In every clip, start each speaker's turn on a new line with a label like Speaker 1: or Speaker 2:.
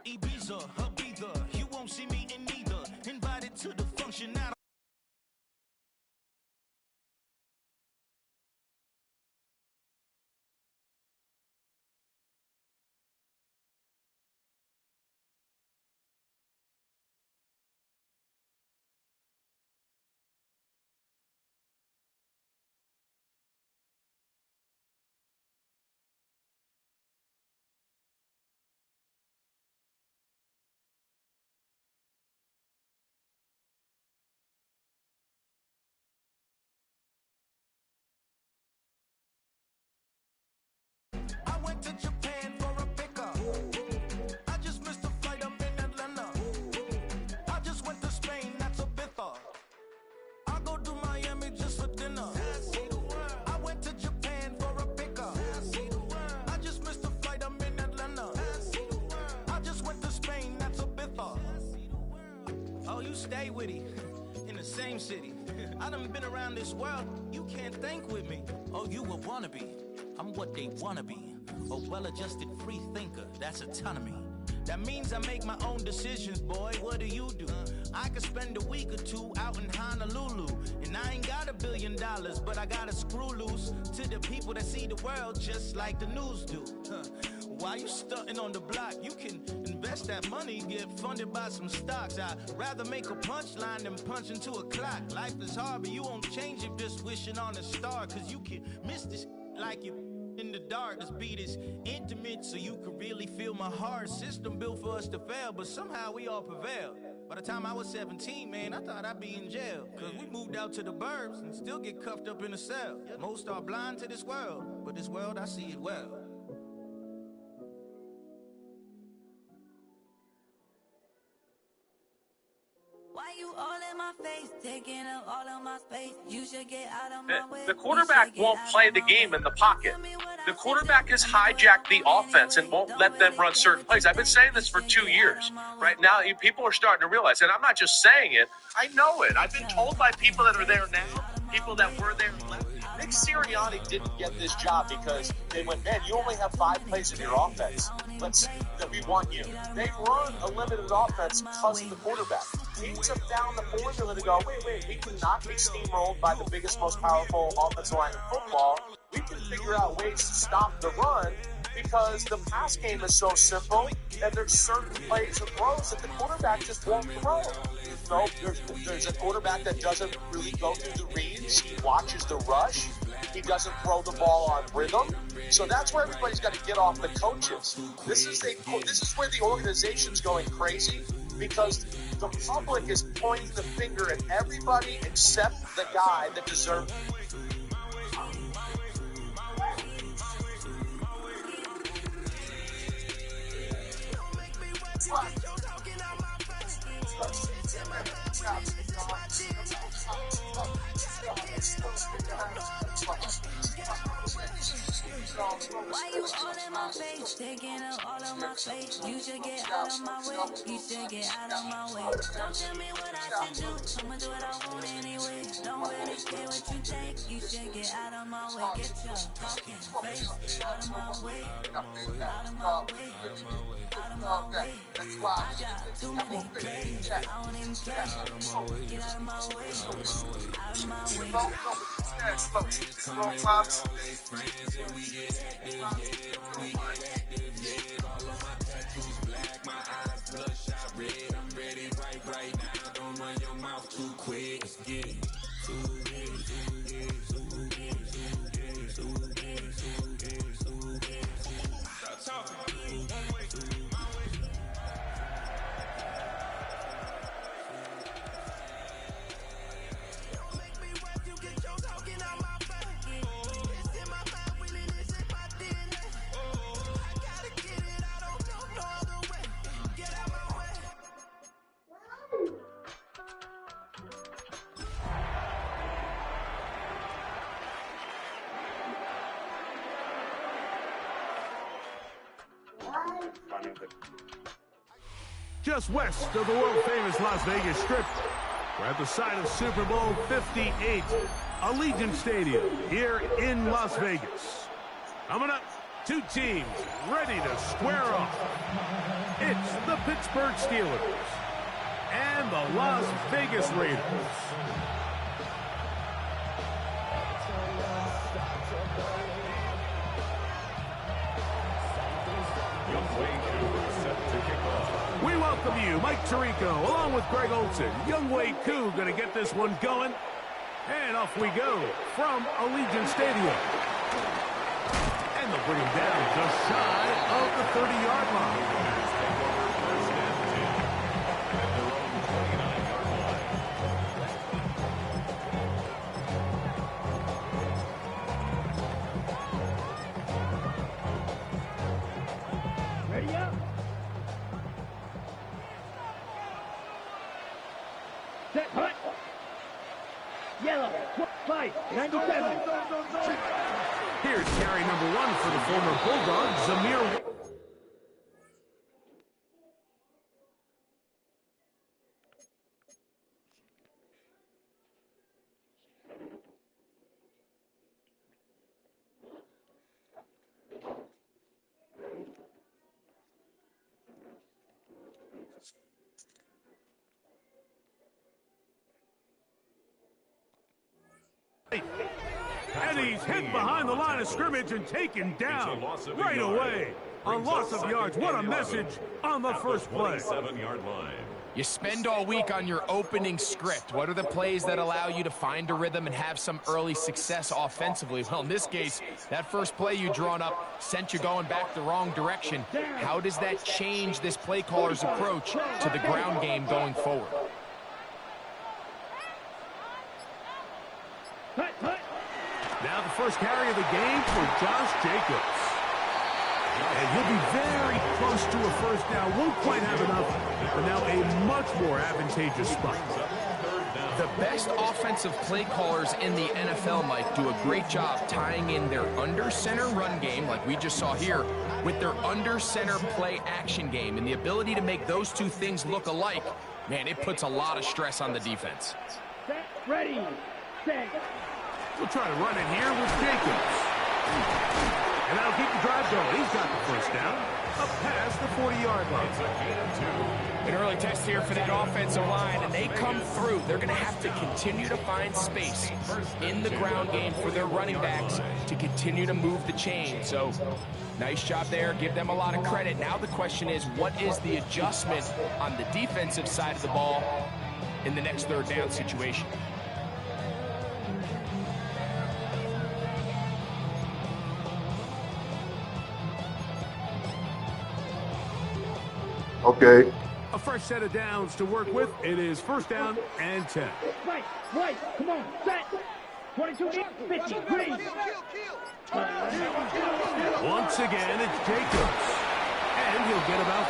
Speaker 1: Ibiza, Ibiza, you won't see me in neither. Invited to the function now. I went to Japan for a pickup. I just missed a flight up in Atlanta. I just went to Spain, that's a bither. I'll go to Miami just for dinner. I went to Japan for a pickup. I just missed a flight up in Atlanta. I just went to Spain, that's a bither. Oh, you stay with it in the same city. I done been around this world, you can't think with me. Oh, you a wannabe, I'm what they wanna be. A well-adjusted free thinker, that's autonomy. That means I make my own decisions, boy, what do? I could spend a week or two out in Honolulu. And I ain't got $1 billion, but I got a screw loose to the people that see the world just like the news do. Why you stunting on the block? You can invest that money, get funded by some stocks. I'd rather make a punchline than punch into a clock. Life is hard, but you won't change it just wishing on a star. Cause you can miss this like you in the dark. This beat is intimate, so you can really feel my heart. System built for us to fail, but somehow we all prevail. By the time I was 17, man, I thought I'd be in jail. Cause we moved out to the burbs and still get cuffed up in a cell. Most are blind to this world, but this world, I see it well.
Speaker 2: Why you all in my face, taking up all of my space? You should get out of my way.
Speaker 3: The quarterback won't play the game in the pocket. The quarterback has hijacked the offense and won't let them run certain plays. I've been saying this for 2 years. Right now, people are starting to realize, and I'm not just saying it, I know it. I've been told by people that are there now, people that were there and left. Nick Sirianni didn't get this job because they went, man, you only have 5 plays in your offense. We want you. They run a limited offense because of the quarterback. Teams have found the formula to go, wait, we cannot be steamrolled by the biggest, most powerful offensive line in football. We can figure out ways to stop the run because the pass game is so simple, and there's certain plays or throws that the quarterback just won't throw. There's a quarterback that doesn't really go through the reads. He watches the rush. He doesn't throw the ball on rhythm. So that's where everybody's got to get off the coaches. This is where the organization's going crazy because the public is pointing the finger at everybody except the guy that deserves it.
Speaker 2: Why you all in my face, taking up all of my space? You should get out of my way. You should get out of my way. Don't tell me what I should do. I'ma do what I want anyway. Don't really care what you think. You should get out of my way. Get your fucking face out of my way. Out of my way. Out of my way. I got too many days. I don't even care. Get out of my way. Out of my way.
Speaker 3: Yes, folks, it's Roll Clouds.
Speaker 4: Just west of the world-famous Las Vegas Strip, we're at the site of Super Bowl 58, Allegiant Stadium here in Las Vegas. Coming up, Two teams ready to square off. It's the Pittsburgh Steelers and the Las Vegas Raiders. We welcome you, Mike Tirico, along with Greg Olson. Younghoe Koo going to get this one going. And off we go from Allegiant Stadium. And they'll bring him down just shy of the 30-yard line.
Speaker 5: Ready up. Set, hut. Yellow, 5, 97.
Speaker 4: Here's carry number 1 for the former Bulldog, Zamir. And he's hit behind the line of scrimmage and taken down right away. A loss of yards. What a message on the first play.
Speaker 6: You spend all week on your opening script. What are the plays that allow you to find a rhythm and have some early success offensively? Well, in this case, that first play you drawn up sent you going back the wrong direction. How does that change this play caller's approach to the ground game going forward?
Speaker 4: Now the first carry of the game for Josh Jacobs. And he'll be very close to a first down. Won't quite have enough, but now a much more advantageous spot.
Speaker 6: The best offensive play callers in the NFL, Mike, do a great job tying in their under-center run game, like we just saw here, with their under-center play action game. And the ability to make those two things look alike, man, it puts a lot of stress on the defense.
Speaker 5: Set, ready, set.
Speaker 4: We'll try to run it here with Jacobs. And that'll keep the drive going. He's got the first down. Up past the 40-yard line.
Speaker 6: An early test here for that offensive line, and they come through. They're going to have to continue to find space in the ground game for their running backs to continue to move the chain. So, nice job there. Give them a lot of credit. Now the question is, what is the adjustment on the defensive side of the ball in the next third down situation?
Speaker 7: Okay.
Speaker 4: A fresh set of downs to work with. It is first down and 10.
Speaker 5: Right, come on, set. 22, 50, ready.
Speaker 4: Once again, it's Jacobs. And he'll get about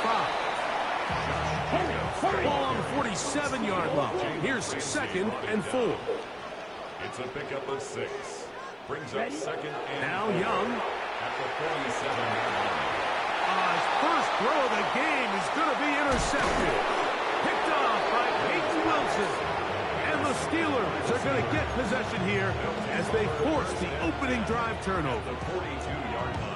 Speaker 4: 5. Ball on the 47-yard line. Here's second and 4.
Speaker 8: It's a pickup of 6. Brings up second and
Speaker 4: now Young.
Speaker 8: At the 47-yard line.
Speaker 4: His first throw of the game is going to be intercepted. Picked off by Peyton Wilson. And the Steelers are going to get possession here as they force the opening drive turnover.
Speaker 8: The 42-yard line.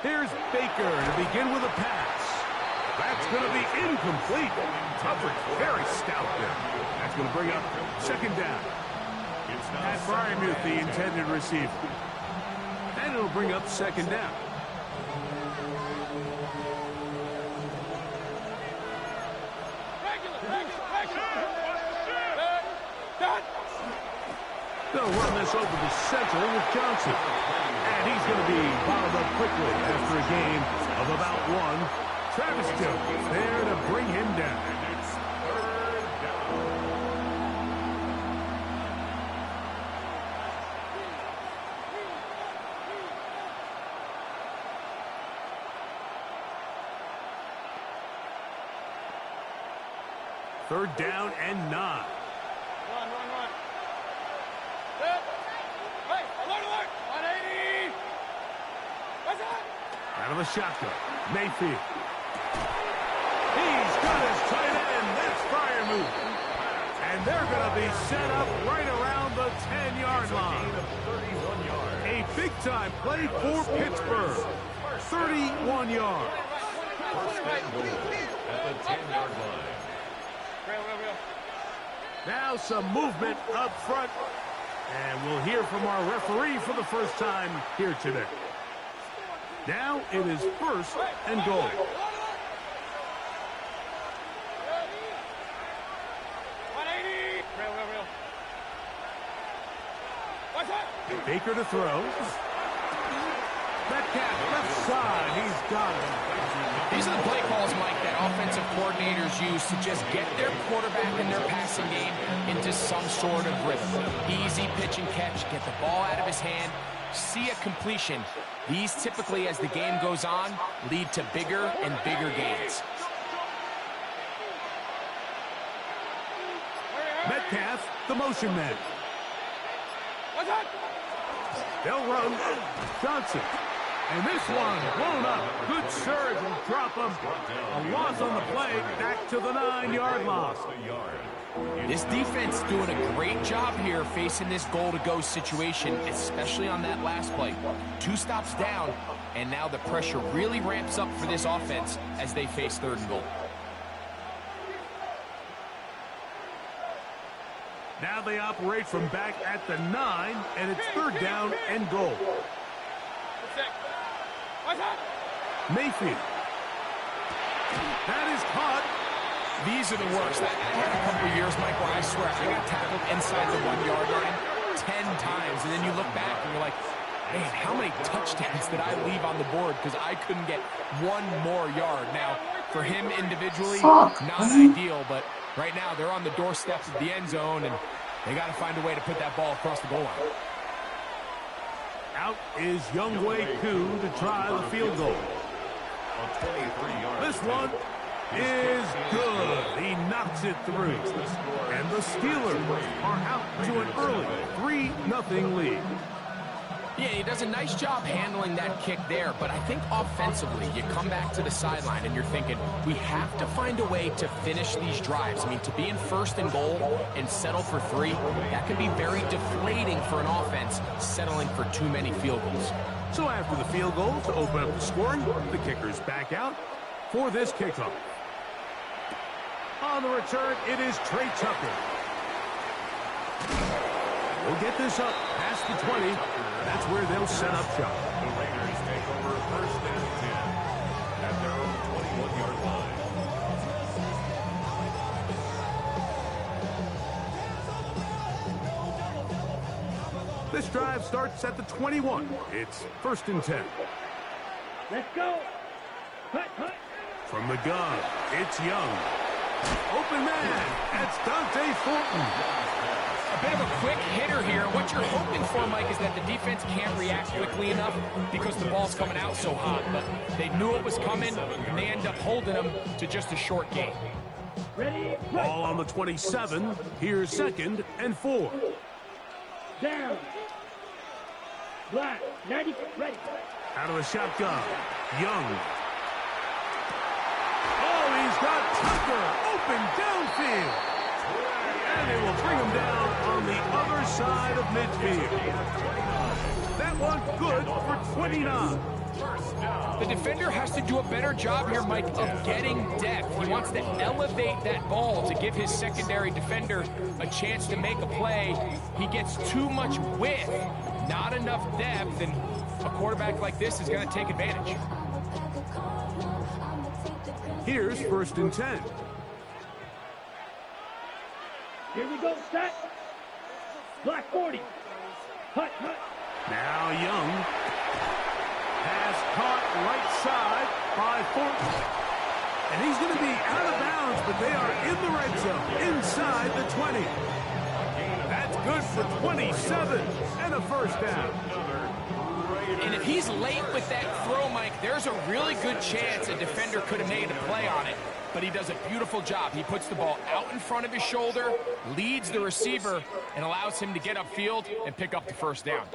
Speaker 4: Here's Baker to begin with a pass. That's going to be incomplete. Coverage very stout there. That's going to bring up second down. Pat Fryermuth, the intended receiver. And it'll bring up second down. They'll run this over the center with Johnson. And he's going to be bottled up quickly after a gain of about 1. Travis Jones there to bring him down. Third down and 9.
Speaker 9: Run. Hey, alert!
Speaker 4: of the shotgun. Mayfield. He's got his tight end. That's fire move. And they're going to be set up right around the 10-yard line. A big-time play for Pittsburgh. 31 yards.
Speaker 8: First and goal at the 10-yard line.
Speaker 4: Now some movement up front. And we'll hear from our referee for the first time here today. Now it is first and goal. Baker to throw. Metcalf left side. He's got it.
Speaker 6: These are the play calls, Mike, that offensive coordinators use to just get their quarterback and their passing game into some sort of rhythm. Easy pitch and catch, get the ball out of his hand, see a completion. These typically, as the game goes on, lead to bigger and bigger gains.
Speaker 4: Metcalf, the motion man. They'll run. Johnson. And this one blown up. Good surge and drop him. A loss on the play. Back to the 9-yard line.
Speaker 6: This defense doing a great job here facing this goal-to-go situation, especially on that last play. 2 stops down, and now the pressure really ramps up for this offense as they face 3rd and goal.
Speaker 4: Now they operate from back at the 9, and it's 3rd down and goal. Mayfield. That is caught.
Speaker 6: These are the worst. I had a couple of years, Mike, where I swear I got tackled inside the 1-yard line 10 times, and then you look back and you're like, man, how many touchdowns did I leave on the board because I couldn't get 1 more yard? Now, for him individually, not ideal, but right now they're on the doorsteps of the end zone, and they got to find a way to put that ball across the goal line.
Speaker 4: Out is Younghoe Koo to try the field goal. This one is good. He knocks it through. And the Steelers are out to an early 3-0 lead.
Speaker 6: Yeah, he does a nice job handling that kick there, but I think offensively, you come back to the sideline and you're thinking, we have to find a way to finish these drives. I mean, to be in 1st and goal and settle for 3, that can be very deflating for an offense, settling for too many field goals.
Speaker 4: So after the field goal to open up the scoring, the kicker's back out for this kickoff. On the return, it is Trey Tucker. We'll get this up past the 20. That's where they'll set up shop.
Speaker 8: The Raiders take over 1st and 10 at their own 21-yard line.
Speaker 4: This drive starts at the 21. It's 1st and 10.
Speaker 5: Let's go. Hut, hut.
Speaker 4: From the gun, it's Young. Open man. That's Dante Thornton.
Speaker 6: A bit of a quick hitter here. What you're hoping for, Mike, is that the defense can't react quickly enough because the ball's coming out so hot. But they knew it was coming, and they end up holding them to just a short gain.
Speaker 5: Ready?
Speaker 4: Ball on the 27. Here's 2nd and 4.
Speaker 5: Down. Black. 90. Ready.
Speaker 4: Out of the shotgun. Young. Oh, he's got Tucker open downfield. And they will bring him down on the other side of midfield. That one good for 29.
Speaker 6: The defender has to do a better job here, Mike, of getting depth. He wants to elevate that ball to give his secondary defender a chance to make a play. He gets too much width, not enough depth, and a quarterback like this is going to take advantage.
Speaker 4: Here's 1st and 10.
Speaker 5: Here we go, set. Black 40. Hut, hut.
Speaker 4: Now Young. Pass caught right side by Thornton. And he's going to be out of bounds, but they are in the red zone, inside the 20. That's good for 27 and a 1st down.
Speaker 6: And if he's late with that throw, Mike, there's a really good chance a defender could have made a play on it. But he does a beautiful job. He puts the ball out in front of his shoulder, leads the receiver, and allows him to get upfield and pick up the 1st down.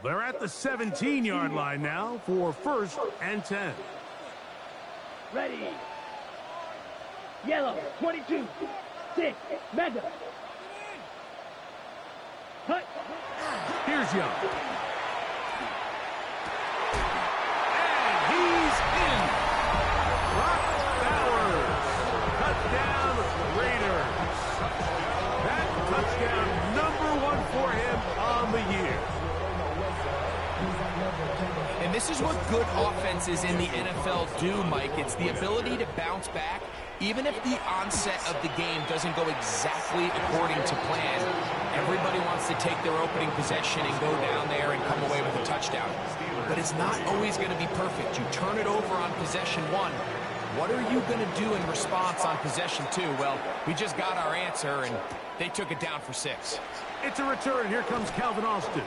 Speaker 4: They're at the 17-yard line now for 1st and 10.
Speaker 5: Ready. Yellow, 22. 6. Madden. Cut.
Speaker 4: Here's Young. And he's in. Brock Bowers. Touchdown, Raiders. That touchdown #1 for him on the year.
Speaker 6: And this is what good offenses in the NFL do, Mike. It's the ability to bounce back, even if the onset of the game doesn't go exactly according to plan. Everybody wants to take their opening possession and go down there and come away with a touchdown. But it's not always going to be perfect. You turn it over on possession 1. What are you going to do in response on possession 2? Well, we just got our answer, and they took it down for 6.
Speaker 4: It's a return. Here comes Calvin Austin.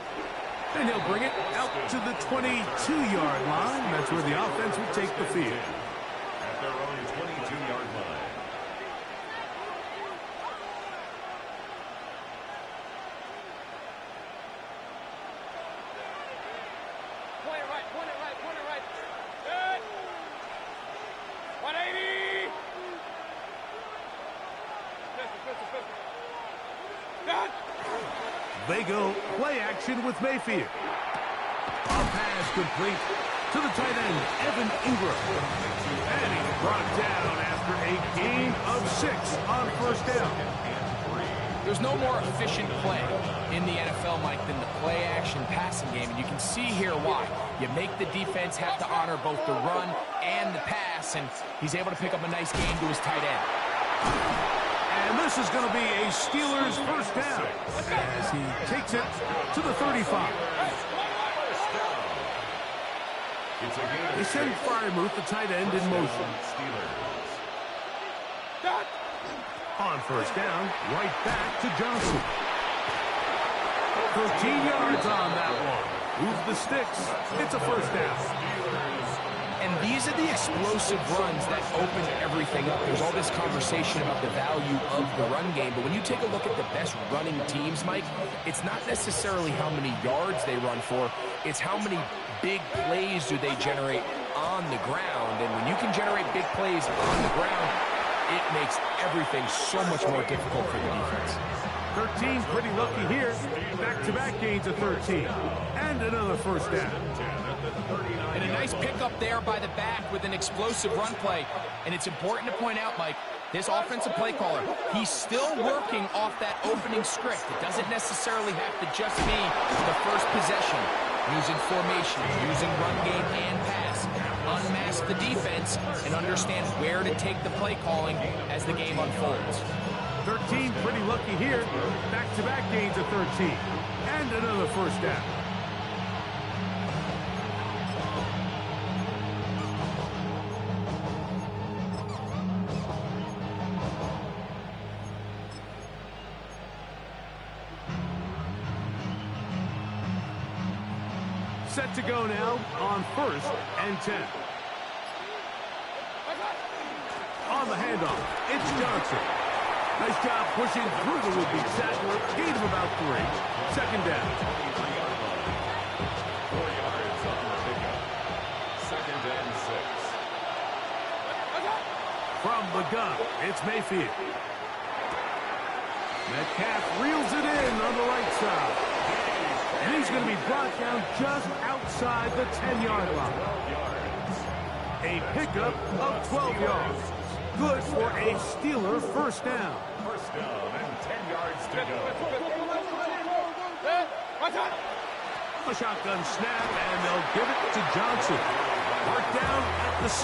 Speaker 4: And he'll bring it out to the 22-yard line. That's where the offense will take the field.
Speaker 8: At their own 22-yard line.
Speaker 7: Point it right. Good. 180. Pistol. Good.
Speaker 4: They go play action with Mayfield. A pass complete to the tight end, Evan Ingram. And he's brought down after a gain of 6 on 1st down.
Speaker 6: There's no more efficient play in the NFL, Mike, than the play-action passing game, and you can see here why. You make the defense have to honor both the run and the pass, and he's able to pick up a nice gain to his tight end.
Speaker 4: And this is going to be a Steelers 1st down as he takes it to the 35. They send Freiermuth, the tight end, in motion. On 1st down, right back to Johnson. 13 yards on that one. Move the sticks. It's a 1st down.
Speaker 6: And these are the explosive runs that open everything up. There's all this conversation about the value of the run game, but when you take a look at the best running teams, Mike, it's not necessarily how many yards they run for, it's how many big plays do they generate on the ground. And when you can generate big plays on the ground, it makes everything so much more difficult for the defense.
Speaker 4: 13 pretty lucky here. Back-to-back gains of 13. And another 1st down.
Speaker 6: And a nice pickup there by the back with an explosive run play. And it's important to point out, Mike, this offensive play caller, he's still working off that opening script. It doesn't necessarily have to just be the first possession. Using formation, using run game and pass. Unmask the defense and understand where to take the play calling as the game unfolds.
Speaker 4: 13 pretty lucky here. Back-to-back gains of 13. And another 1st down. Set to go now on 1st and 10. On the handoff, it's Johnson. Nice job pushing through the would-be tackler. Gain of about 3. 2nd down.
Speaker 8: 4 yards on the pickup. 2nd and 6.
Speaker 4: From the gun, it's Mayfield. Metcalf reels it in on the right side. And he's going to be brought down just outside the 10-yard line. A pickup of 12 yards. Good for a Steeler 1st down.
Speaker 8: 1st down and 10 yards to go.
Speaker 4: A shotgun snap, and they'll give it to Johnson. Marked down at the 6.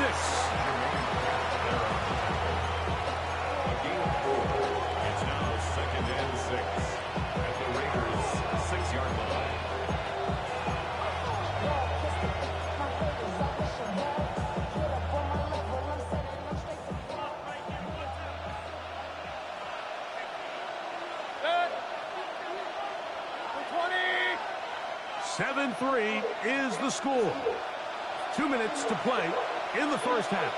Speaker 8: It's now 2nd and 6 at the Raiders' 6-yard line.
Speaker 7: Good.
Speaker 4: 7-3 is the score. 2 minutes to play in the 1st half.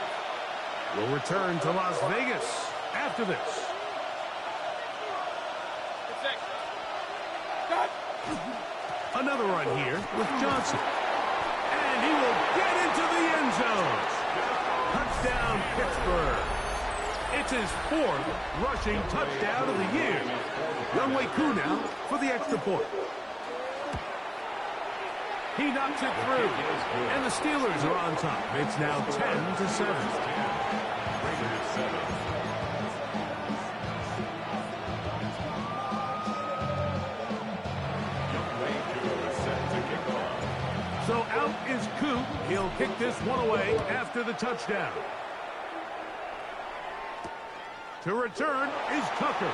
Speaker 4: We'll return to Las Vegas after this. Another the run here with Johnson. And he will get into the end zone. Touchdown, Pittsburgh. It's his 4th rushing touchdown of the year. Younghoe Koo now for the extra point. He knocks it through, and the Steelers are on top. It's now 10-7. So out is Koo. He'll kick this one away after the touchdown. To return is Tucker.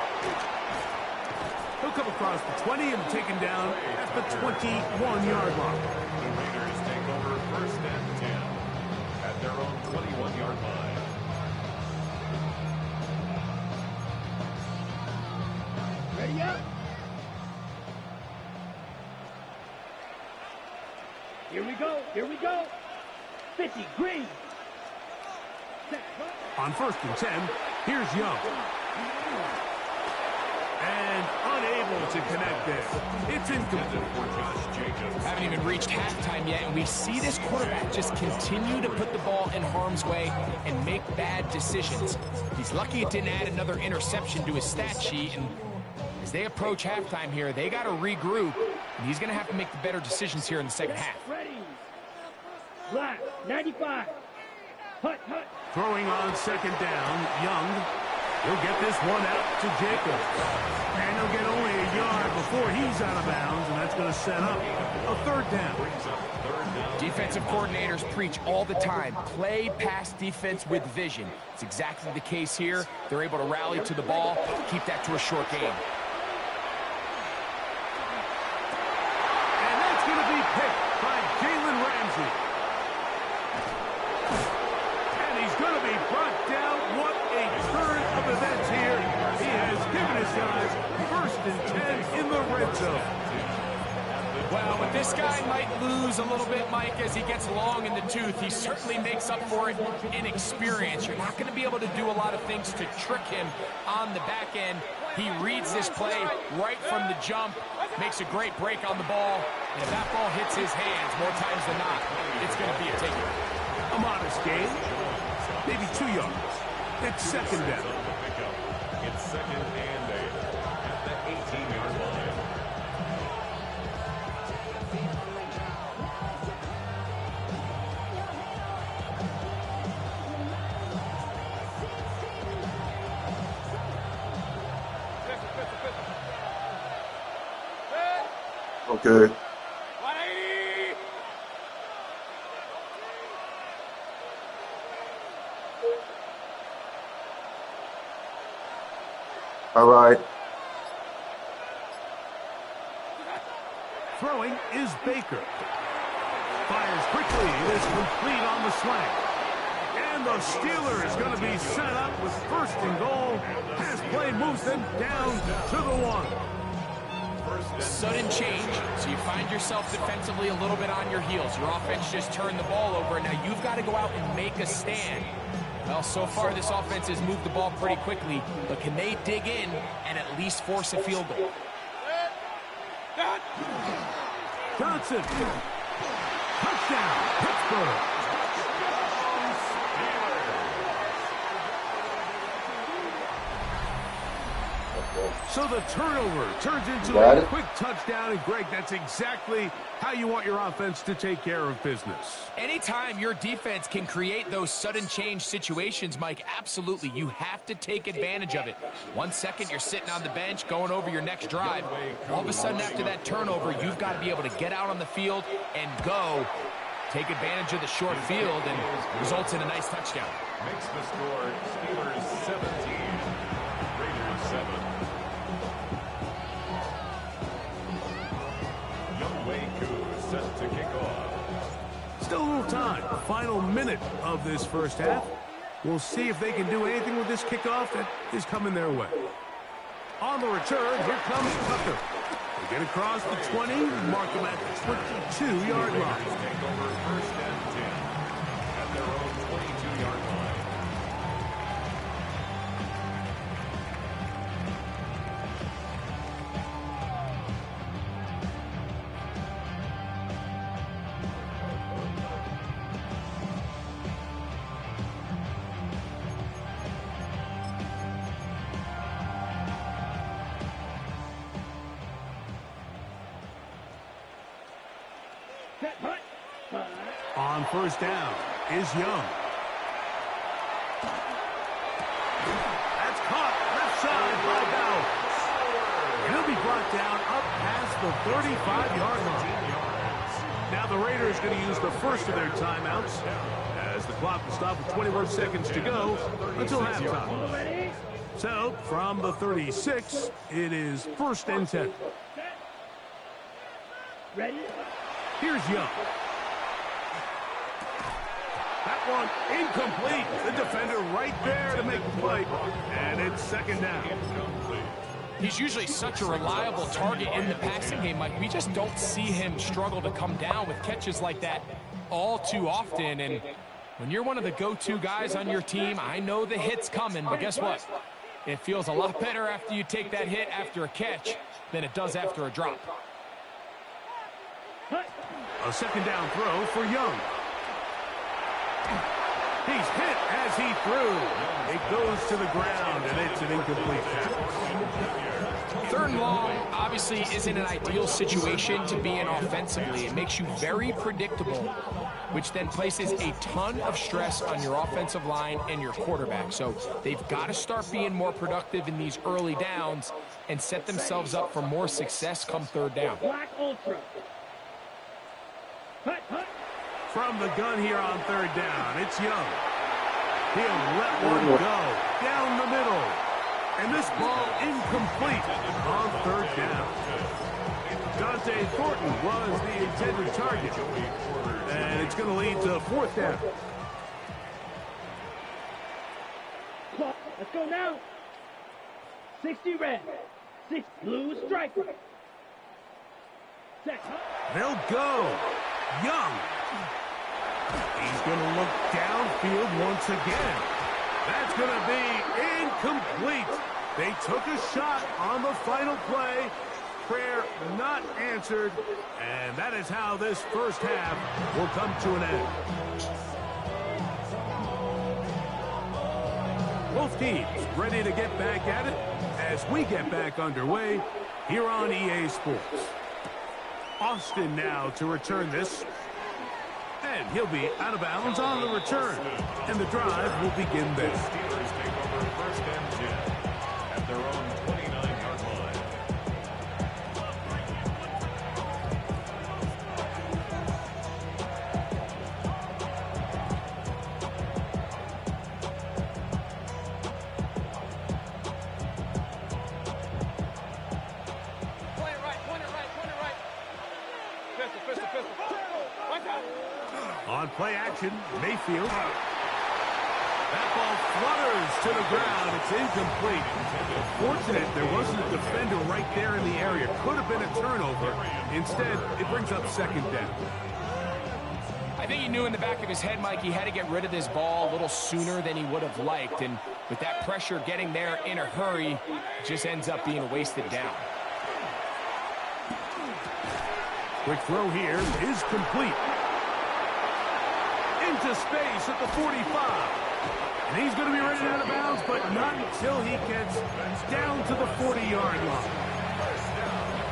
Speaker 4: He'll come across the 20 and taken down at the 21-yard line.
Speaker 8: The Raiders take over 1st and 10 at their own 21-yard line.
Speaker 5: Ready up. Here we go. Here we go. 50, green.
Speaker 4: On 1st and 10, here's Young. And unable to connect there. It's incomplete.
Speaker 6: Haven't even reached halftime yet, and we see this quarterback just continue to put the ball in harm's way and make bad decisions. He's lucky it didn't add another interception to his stat sheet, and as they approach halftime here, they got to regroup, and he's going to have to make the better decisions here in the second half.
Speaker 5: Ready. Black, 95. Hut, hut.
Speaker 4: Throwing on 2nd down, Young. He'll get this one out to Jacobs. And he'll get only a yard before he's out of bounds, and that's going to set up a 3rd down.
Speaker 6: Defensive coordinators preach all the time, play pass defense with vision. It's exactly the case here. They're able to rally to the ball, keep that to a short game.
Speaker 4: And that's going to be picked by Jalen Ramsey. And he's going to be brought down. What a turn of events here. He has given his guys 1st and 10 in the red zone.
Speaker 6: Well, but this guy might lose a little bit, Mike, as he gets long in the tooth. He certainly makes up for it in experience. You're not going to be able to do a lot of things to trick him on the back end. He reads this play right from the jump, makes a great break on the ball, and if that ball hits his hands more times than not, it's going to be a takeaway.
Speaker 4: A modest gain, maybe 2 yards. It's 2nd down.
Speaker 8: It's 2nd and 8 at the 18-yard line.
Speaker 9: Okay. All right.
Speaker 4: Throwing is Baker. Fires quickly. It is complete on the slant. And the Steelers going to be set up with 1st and goal. Pass play moves them down to the 1.
Speaker 6: Sudden change, so you find yourself defensively a little bit on your heels. Your offense just turned the ball over, and now you've got to go out and make a stand. Well, so far this offense has moved the ball pretty quickly, but can they dig in and at least force a field goal?
Speaker 4: Johnson. Touchdown, Pittsburgh. So the turnover turns into a quick touchdown, and Greg, that's exactly how you want your offense to take care of business.
Speaker 6: Anytime your defense can create those sudden change situations, Mike, absolutely, you have to take advantage of it. 1 second, you're sitting on the bench, going over your next drive. All of a sudden, after that turnover, you've got to be able to get out on the field and go. Take advantage of the short field, and results in a nice touchdown.
Speaker 8: Makes the score Steelers 17, Raiders 7. Set to kick off.
Speaker 4: Still a little time. Final minute of this first half. We'll see if they can do anything with this kickoff that is coming their way. On the return, here comes Tucker. They get across the 20, mark them at the 22-yard line.
Speaker 8: Take over 1st and 10 at their own 22-yard line.
Speaker 4: on first down is Young. That's caught left side by Bowers. And he'll be brought down up past the 35-yard line. Now the Raiders going to use the first of their timeouts as the clock will stop with 21 seconds to go until halftime. So from the 36, it is 1st and 10.
Speaker 5: Ready?
Speaker 4: Here's Young. That one incomplete. The defender right there to make the play. And it's 2nd down.
Speaker 6: He's usually such a reliable target in the passing game, Mike. We just don't see him struggle to come down with catches like that all too often. And when you're one of the go-to guys on your team, I know the hit's coming, but guess what? It feels a lot better after you take that hit after a catch than it does after a drop.
Speaker 4: A 2nd down throw for Young. He's hit as he threw. It goes to the ground, and it's an incomplete pass.
Speaker 6: 3rd and long obviously isn't an ideal situation to be in offensively. It makes you very predictable, which then places a ton of stress on your offensive line and your quarterback. So they've got to start being more productive in these early downs and set themselves up for more success come 3rd down.
Speaker 5: Black Ultra.
Speaker 4: From the gun here on 3rd down, it's Young. He'll let one go down the middle. And this ball incomplete on 3rd down. Dante Thornton was the intended target. And it's going to lead to 4th down.
Speaker 5: Let's go now. 60 red. 6 blue striker. Set.
Speaker 4: They'll go. Young. He's going to look downfield once again. That's going to be incomplete. They took a shot on the final play. Prayer not answered. And that is how this first half will come to an end. Both teams ready to get back at it as we get back underway here on EA Sports. Austin now to return this. And he'll be out of bounds on the return. And the drive will begin there.
Speaker 8: Steelers take over 1st and 10 at their own 29-yard line.
Speaker 7: Point it right, point it right, point it right. Pistol, pistol, pistol. Watch out.
Speaker 4: On play action, Mayfield. That ball flutters to the ground. It's incomplete. Fortunate there wasn't a defender right there in the area. Could have been a turnover. Instead, it brings up 2nd down.
Speaker 6: I think he knew in the back of his head, Mike, he had to get rid of this ball a little sooner than he would have liked. And with that pressure getting there in a hurry, it just ends up being a wasted down.
Speaker 4: Quick throw here is complete. Into space at the 45. And he's going to be ready out of bounds, but not until he gets down to the 40-yard line.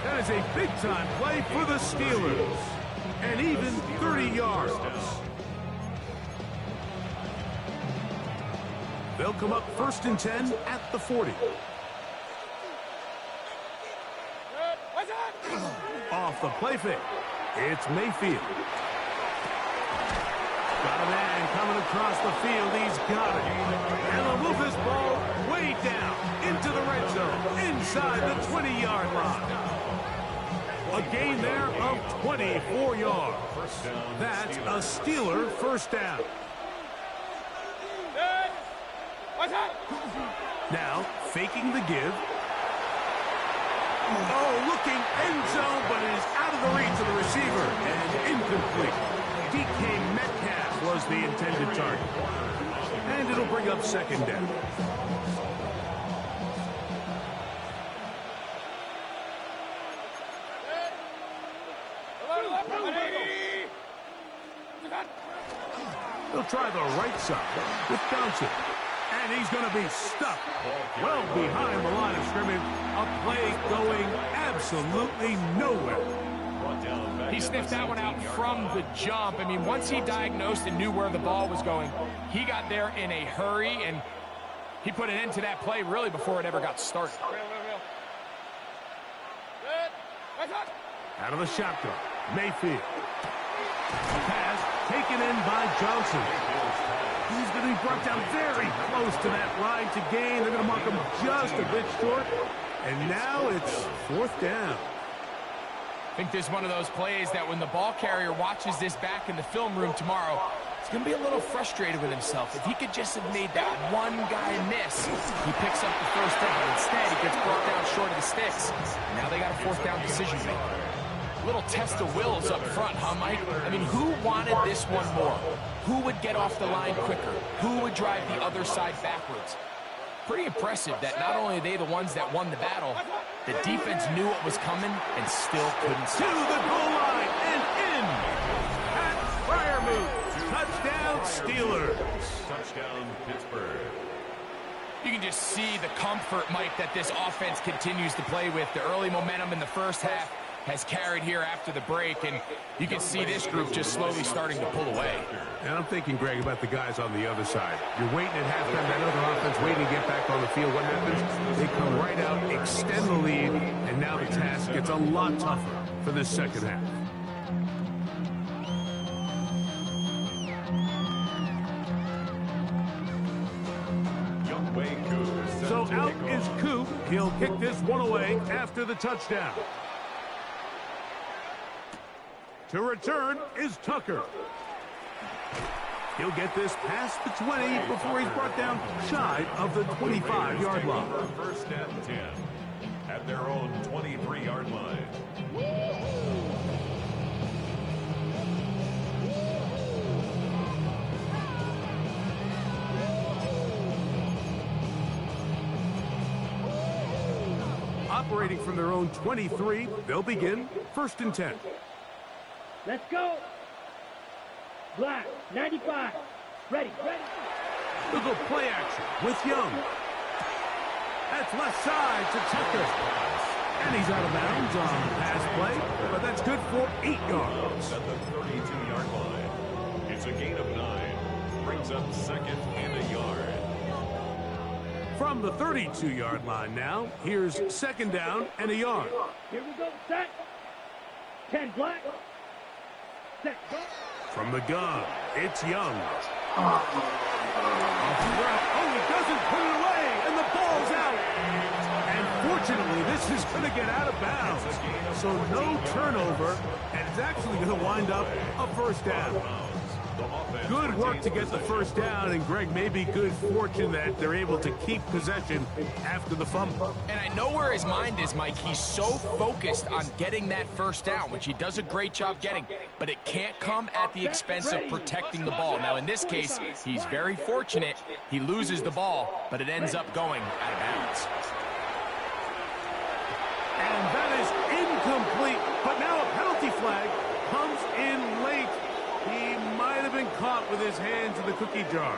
Speaker 4: That is a big-time play for the Steelers. And even 30 yards. They'll come up 1st and 10 at the 40.
Speaker 7: Watch out.
Speaker 4: Off the play fake. It's Mayfield. Got a man coming across the field. He's got it. And they'll move this ball way down into the red zone, inside the 20-yard line. A gain there of 24 yards. That's a Steeler 1st down.
Speaker 7: Watch out.
Speaker 4: Now, faking the give. Oh, looking end zone, but it is out of the reach of the receiver. And incomplete. DK Metcalf was the intended target. And it'll bring up 2nd down. They'll try the right side with Bouncing. And he's going to be stuck well behind the line of scrimmage. A play going absolutely nowhere.
Speaker 8: brought down back
Speaker 6: He
Speaker 8: at
Speaker 6: sniffed
Speaker 8: the
Speaker 6: that one out
Speaker 8: 17-yard
Speaker 6: from
Speaker 8: line.
Speaker 6: the jump. I mean, once he diagnosed and knew where the ball was going, he got there in a hurry, and he put an end to that play really before it ever got started.
Speaker 4: Out of the shotgun, Mayfield. Pass taken in by Johnson. He's going to be brought down very close to that line to gain. They're going to mark him just a bit short. And now it's 4th down.
Speaker 6: I think this is one of those plays that when the ball carrier watches this back in the film room tomorrow, he's going to be a little frustrated with himself. If he could just have made that one guy miss, he picks up the 1st down. Instead, he gets brought down short of the sticks. Now they got a 4th down decision to make. Little test of wills up front, huh, Mike? I mean, who wanted this one more? Who would get off the line quicker? Who would drive the other side backwards? Pretty impressive that not only are they the ones that won the battle, the defense knew what was coming and still couldn't stop.
Speaker 4: To the goal line and in. Pat Fryermuth. Touchdown, Steelers.
Speaker 8: Touchdown, Pittsburgh.
Speaker 6: You can just see the comfort, Mike, that this offense continues to play with. The early momentum in the first half has carried here after the break, and you can see this group just slowly starting to pull away.
Speaker 4: And I'm thinking, Greg, about the guys on the other side. You're waiting at halftime, that other offense waiting to get back on the field. What happens? They come right out, extend the lead, and now the task gets a lot tougher for this second half. So out is Coop. He'll kick this one away after the touchdown. To return is Tucker. He'll get this past the 20 before he's brought down shy of the 25-yard line.
Speaker 8: 1st and 10 at their own 23-yard line.
Speaker 4: Operating from their own 23, they'll begin 1st and 10.
Speaker 5: Let's go. Black, 95. Ready.
Speaker 4: They'll go play action with Young. That's left side to Tucker. And he's out of bounds on the pass play, but that's good for 8 yards.
Speaker 8: At the 32-yard line. It's a gain of 9. Brings up 2nd and a yard.
Speaker 4: From the 32-yard line now, here's 2nd down and a yard.
Speaker 5: Here we go. Set. 10 black. Set. Go.
Speaker 4: From the gun, it's Young. Off the ground. Oh, he doesn't put it away, and the ball's out. And fortunately, this is going to get out of bounds. So no turnover, and it's actually going to wind up a 1st down. Good work to get the 1st down, and Greg, maybe good fortune that they're able to keep possession after the fumble.
Speaker 6: And I know where his mind is, Mike. He's so focused on getting that 1st down, which he does a great job getting, but it can't come at the expense of protecting the ball. Now, in this case, he's very fortunate. He loses the ball, but it ends up going out of bounds.
Speaker 4: And that is incomplete, but now a penalty flag comes in late. He might have been caught with his hands in the cookie jar.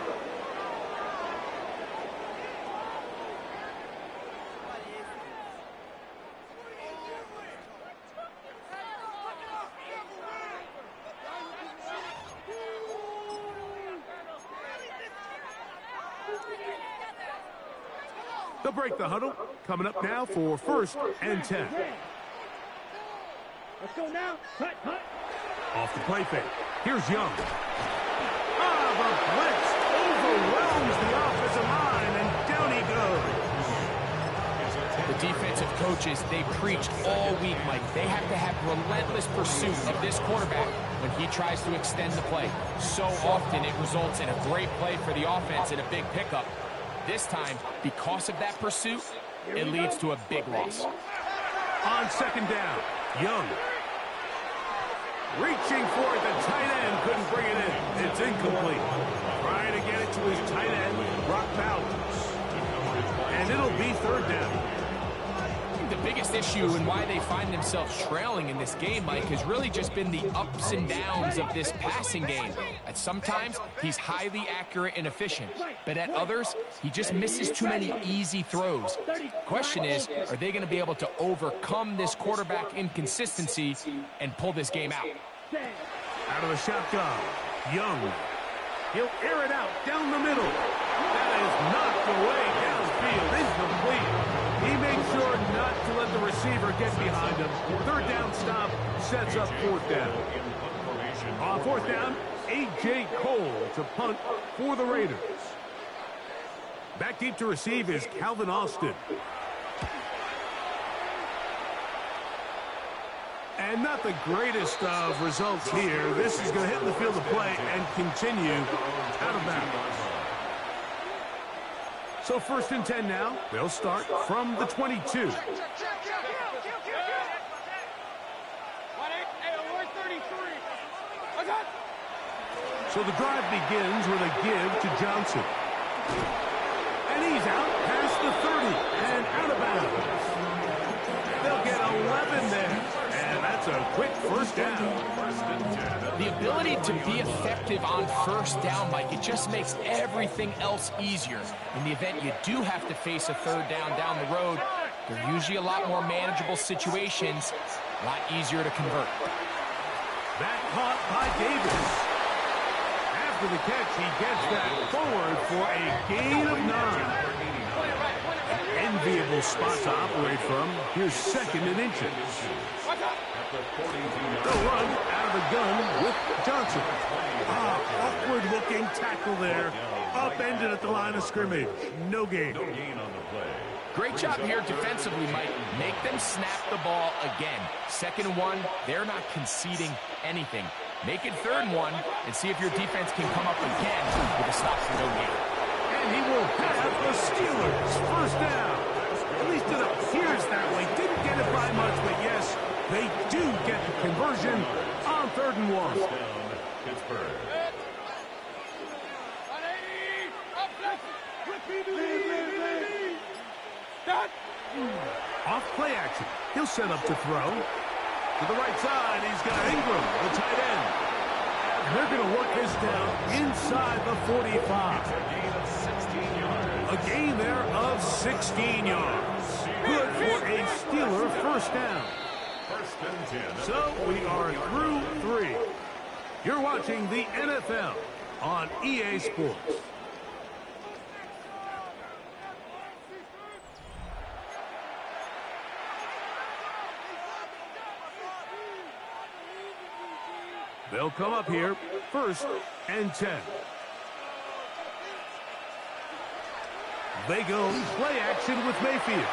Speaker 4: They'll break the huddle. Coming up now for 1st and 10.
Speaker 5: Let's go now. Cut.
Speaker 4: Off the play fake. Here's Young. The blitz overwhelms the offensive line, and down he goes.
Speaker 6: The defensive coaches, they preached all week, Mike. They have to have relentless pursuit of this quarterback when he tries to extend the play. So often it results in a great play for the offense and a big pickup. This time, because of that pursuit, it leads to a big loss.
Speaker 4: On 2nd down, Young. Reaching for it, the tight end couldn't bring it in. It's incomplete. Trying to get it to his tight end, Brock Bowers. And it'll be 3rd down.
Speaker 6: I think the biggest issue and why they find themselves trailing in this game, Mike, has really just been the ups and downs of this passing game. I At sometimes, he's highly accurate and efficient, but at others, he just misses too many easy throws. Question is, are they going to be able to overcome this quarterback inconsistency and pull this game out?
Speaker 4: Out of the shotgun, Young. He'll air it out down the middle. That is knocked away downfield, incomplete. He makes sure not to let the receiver get behind him. Third down stop sets up fourth down. On fourth down, A.J. Cole to punt for the Raiders. Back deep to receive is Calvin Austin. And not the greatest of results here. This is going to hit in the field of play and continue out of bounds. So 1st and 10 now. They'll start from the 22. So the drive begins with a give to Johnson. And he's out past the 30 and out of bounds. They'll get 11 there. And that's a quick first down.
Speaker 6: The ability to be effective on first down, Mike, it just makes everything else easier. In the event you do have to face a third down the road, they're usually a lot more manageable situations, a lot easier to convert.
Speaker 4: That caught by Davis. After the catch, he gets that forward for a gain of 9. Enviable spot to operate from. Here's 2nd and inches. They'll run out of the gun with Johnson. Awkward-looking tackle there. Upended at the line of scrimmage. No gain.
Speaker 6: Great job here defensively, Mike. Make them snap the ball again. 2nd and 1, they're not conceding anything. Make it 3rd and 1 and see if your defense can come up again with a stop for no gain.
Speaker 4: And he will have the Steelers first down. At least it appears that way. Didn't get it by much, but yes, they do get the conversion on 3rd and 1. Off play action. He'll set up to throw. To the right side, he's got Ingram, the tight end. And they're going to work this down inside the 45. A gain there of 16 yards. Good for a Steeler first down. So we are through 3. You're watching the NFL on EA Sports. They'll come up here, 1st and 10. They go play action with Mayfield.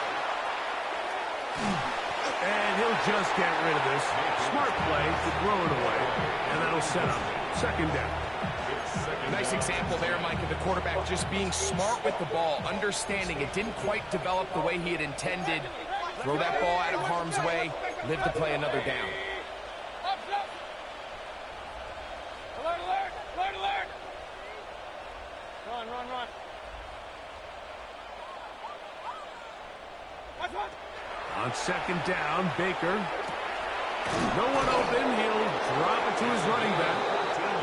Speaker 4: And he'll just get rid of this. Smart play to throw it away. And that'll set up 2nd down.
Speaker 6: Nice example there, Mike, of the quarterback just being smart with the ball, understanding it didn't quite develop the way he had intended. Throw that ball out of harm's way, live to play another down.
Speaker 7: Run.
Speaker 4: On 2nd down, Baker. No one open. He'll drop it to his running back.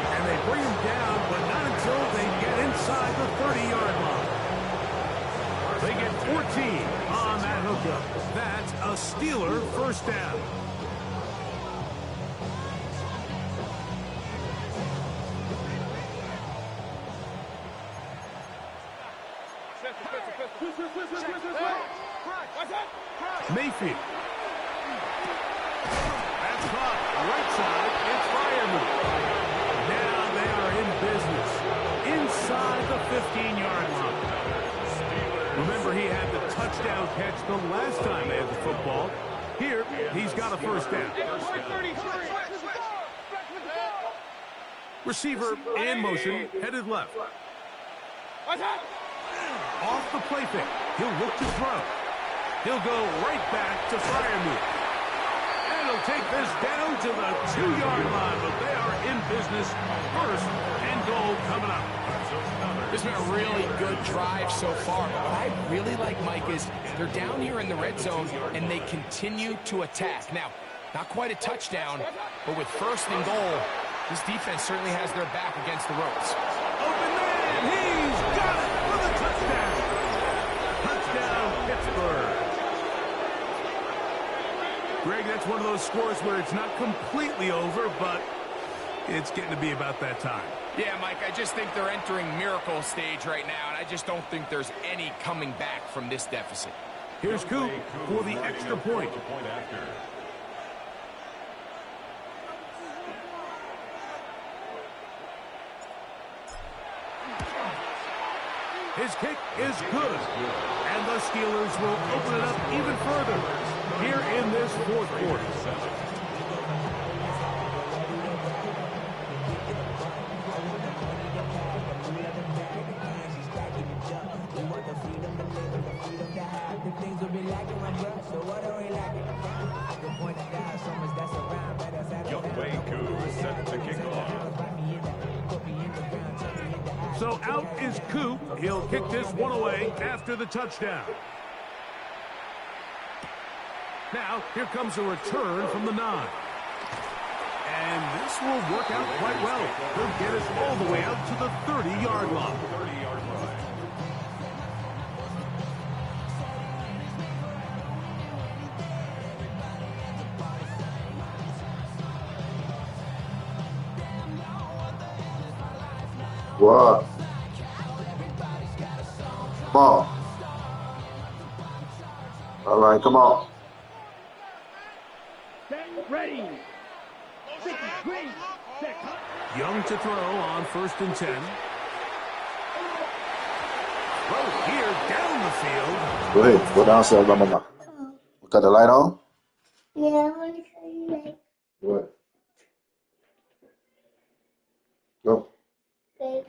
Speaker 4: And they bring him down, but not until they get inside the 30-yard line. They get 14 on that hookup. That's a Steeler first down. Mayfield. That's caught. Right side. It's Fireman. Now they are in business. Inside the 15-yard line. Remember, he had the touchdown catch the last time they had the football. Here, he's got a first down. Receiver in motion, headed left. Off the play fake. He'll look to throw. He'll go right back to Freiermuth. And he'll take this down to the 2-yard line, but they are in business. 1st and goal coming up.
Speaker 6: This has been a really good drive so far. But what I really like, Mike, is they're down here in the red zone, and they continue to attack. Now, not quite a touchdown, but with 1st and goal, This defense certainly has their back against the ropes.
Speaker 4: Open man, he's got it for the touchdown. Touchdown, Pittsburgh. Greg, that's one of those scores where it's not completely over, but it's getting to be about that time.
Speaker 6: Yeah, Mike, I just think they're entering miracle stage right now, and I just don't think there's any coming back from this deficit.
Speaker 4: Here's Coop for the extra point. His kick is good, and the Steelers will open it up even further here in this fourth quarter. So out is Coop. He'll kick this one away after the touchdown. Now, here comes a return from the 9. And this will work out quite well. He'll get us all the way out to the 30-yard line.
Speaker 9: What? Come on. All right, come on.
Speaker 5: Ready. Green.
Speaker 4: Young to throw on 1st and 10. Throw here down the field.
Speaker 9: Go ahead. Go downstairs, Mama. Got the light on?
Speaker 10: Yeah, I want to show you like.
Speaker 9: What? Go.
Speaker 10: Okay.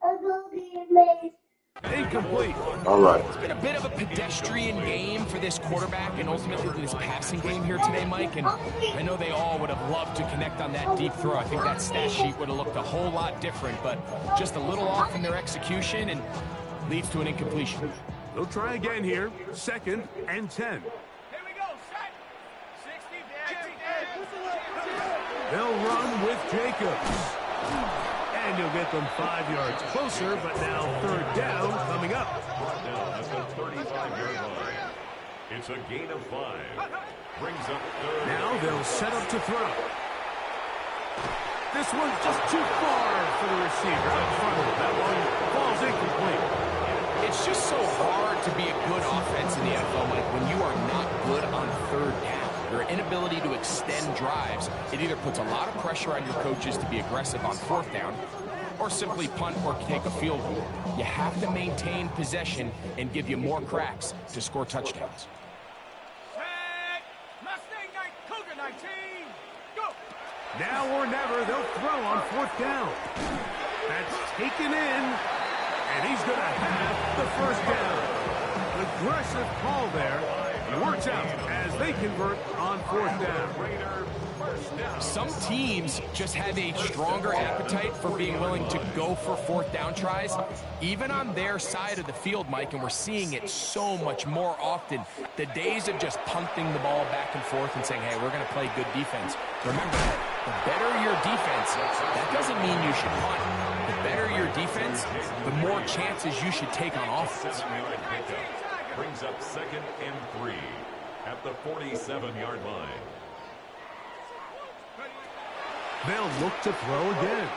Speaker 10: I'll go get my.
Speaker 4: Incomplete.
Speaker 9: All right.
Speaker 6: It's been a bit of a pedestrian game for this quarterback and ultimately this passing game here today, Mike. And I know they all would have loved to connect on that deep throw. I think that stat sheet would have looked a whole lot different, but just a little off in their execution and leads to an incompletion.
Speaker 4: They'll try again here. 2nd and 10.
Speaker 7: Here we go. Set. 60.
Speaker 4: They'll run with Jacobs. And you'll get them 5 yards closer, but now 3rd down coming up.
Speaker 8: Down at the 35-yard line. It's a gain of 5. Brings up 3rd.
Speaker 4: Now they'll set up to throw. This one's just too far for the receiver. Out front of it. That one falls incomplete.
Speaker 6: It's just so hard to be a good offense in the NFL, Mike, when you are not good on 3rd down. Your inability to extend drives, it either puts a lot of pressure on your coaches to be aggressive on 4th down or simply punt or take a field goal. You have to maintain possession and give you more cracks to score touchdowns.
Speaker 7: Set. Mustang Cougar 19. Go.
Speaker 4: Now or never, they'll throw on 4th down. That's taken in, and he's going to have the 1st down. Aggressive call there. Works out as they convert on 4th down.
Speaker 6: Some teams just have a stronger appetite for being willing to go for 4th down tries, even on their side of the field, Mike, and we're seeing it so much more often. The days of just punting the ball back and forth and saying, hey, we're going to play good defense. Remember, the better your defense, that doesn't mean you should punt. The better your defense, the more chances you should take on offense.
Speaker 8: Brings up 2nd and 3 at the 47-yard line.
Speaker 4: They'll look to throw again.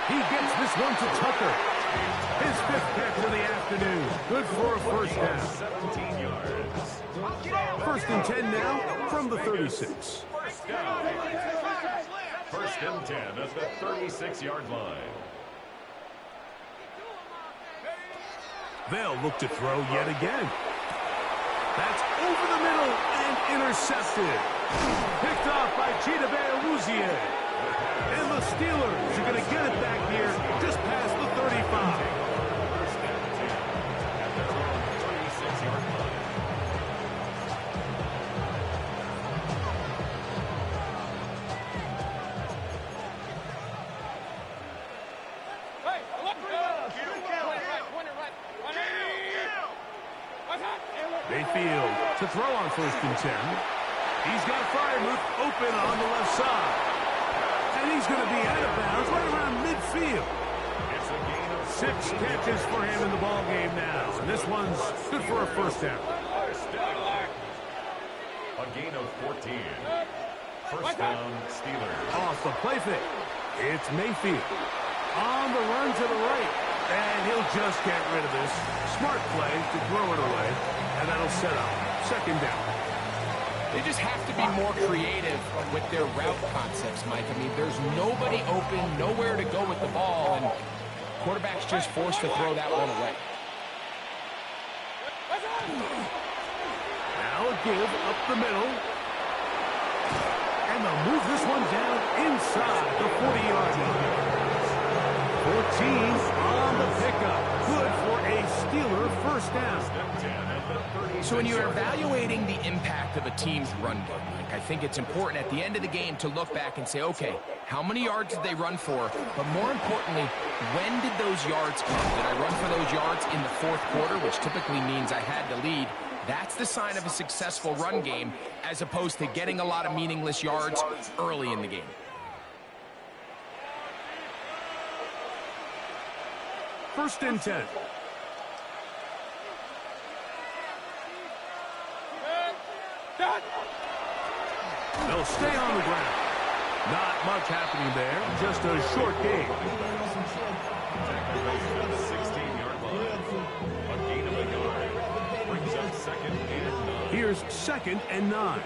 Speaker 4: He gets this one to Tucker. His 5th catch of the afternoon. Good for a 1st down.
Speaker 8: 17 yards.
Speaker 4: 1st and 10 now from the 36.
Speaker 8: 1st down. 1st and 10 at the 36-yard line.
Speaker 4: They'll look to throw yet again. That's over the middle and intercepted. Picked off by Chidobe. And the Steelers are going to get it back here just past the 35. Mayfield to throw on 1st and 10. He's got Freiermuth open on the left side. And he's going to be out of bounds right around midfield. 6 catches for him in the ball game now. And this one's good for a 1st down.
Speaker 8: A gain of 14. 1st down, Steelers.
Speaker 4: Off the play fake. It's Mayfield. On the run to the right. And he'll just get rid of this. Smart play to throw it away. And that'll set up 2nd down.
Speaker 6: They just have to be more creative with their route concepts, Mike. I mean, there's nobody open, nowhere to go with the ball, and quarterback's just forced to throw that one away.
Speaker 4: Now a give up the middle. And they'll move this one down inside the 40-yard line. 14 on the pickup. Good for a Steeler 1st down.
Speaker 6: So when you're evaluating the impact of a team's run game, Mike, I think it's important at the end of the game to look back and say, okay, how many yards did they run for? But more importantly, when did those yards come? Did I run for those yards in the 4th quarter, which typically means I had to lead? That's the sign of a successful run game, as opposed to getting a lot of meaningless yards early in the game.
Speaker 4: First and 10. They'll stay on the ground. Not much happening there. Just a short game.
Speaker 8: Tackle made on the 16-yard line. A gain of a yard. Brings up 2nd and 9.
Speaker 4: Here's 2nd and 9.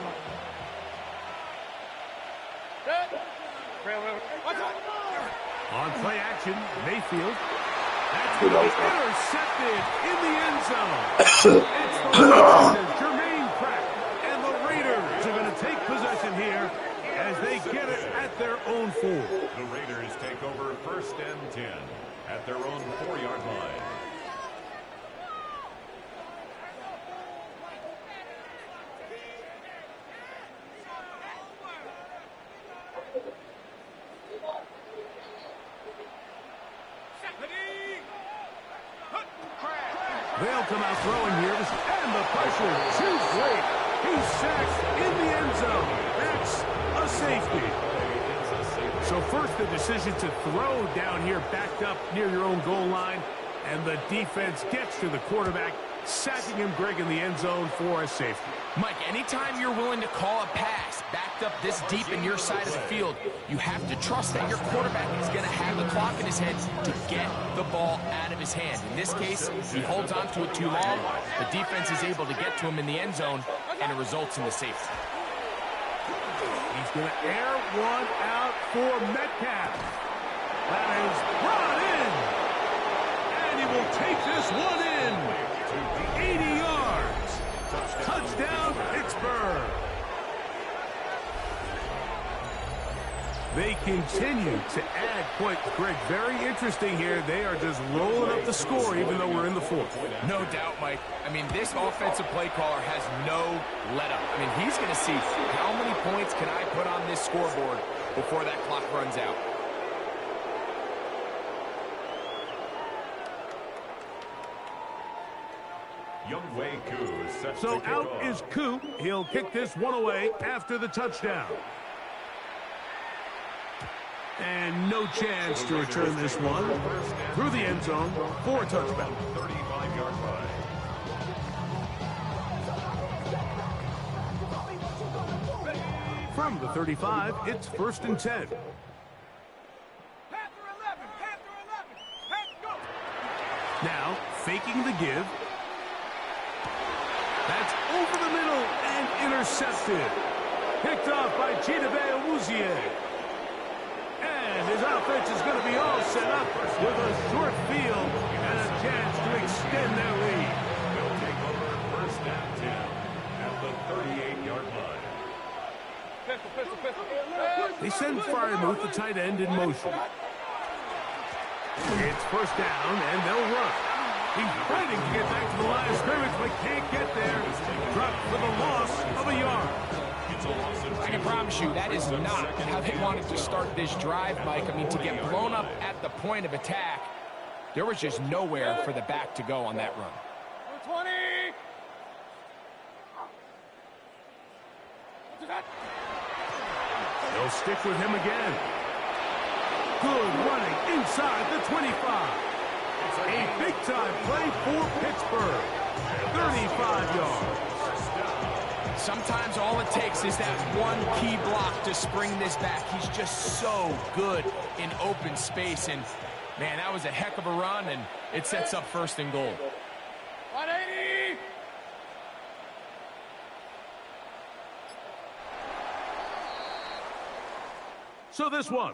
Speaker 4: On play action, Mayfield. That's going to be intercepted in the end zone. It's the Raiders, Jermaine Pratt, and the Raiders are going to take possession here as they get it at their own 4.
Speaker 8: The Raiders take over 1st and 10 at their own 4-yard line.
Speaker 4: They'll come out throwing here, and the pressure too great. He's sacked in the end zone. That's a safety. So first, the decision to throw down here, backed up near your own goal line, and the defense gets to the quarterback, sacking him, Greg, in the end zone for a safety.
Speaker 6: Mike, anytime you're willing to call a pass backed up this deep in your side of the field, you have to trust that your quarterback is going to have the clock in his head to get the ball out of his hand. In this case, he holds on to it too long. The defense is able to get to him in the end zone, and it results in the safety.
Speaker 4: He's going to air one out for Metcalf. That is brought in. And he will take this one in. 80 yards. Touchdown, Pittsburgh. They continue to add points. Greg, very interesting here. They are just rolling up the score even though we're in the 4th.
Speaker 6: No doubt, Mike. I mean, this offensive play caller has no let-up. I mean, he's going to see how many points can I put on this scoreboard before that clock runs out.
Speaker 4: So out is Koo. He'll kick this one away after the touchdown. And no chance to return this one through the end zone for a touchback.
Speaker 8: 35-yard line.
Speaker 4: From the 35, it's 1st and 10. Now, faking the give. That's over the middle and intercepted. Picked off by Chidobe Awuzie. And his offense is going to be all set up with a short field and a chance to extend their lead.
Speaker 8: They'll take over 1st and 10 at the 38-yard line.
Speaker 4: They send Freiermuth, the tight end, in motion. It's 1st down, and they'll run. He's fighting to get back to the line of scrimmage, but can't get there. Dropped for the loss of a yard.
Speaker 6: I can promise you that is not how they wanted to start this drive, Mike. I mean, to get blown up at the point of attack, there was just nowhere for the back to go on that run.
Speaker 7: 20.
Speaker 4: They'll stick with him again. Good running inside the 25. A big-time play for Pittsburgh. 35 yards.
Speaker 6: Sometimes all it takes is that one key block to spring this back. He's just so good in open space. And, man, that was a heck of a run, and it sets up first and goal.
Speaker 7: 180!
Speaker 4: So this one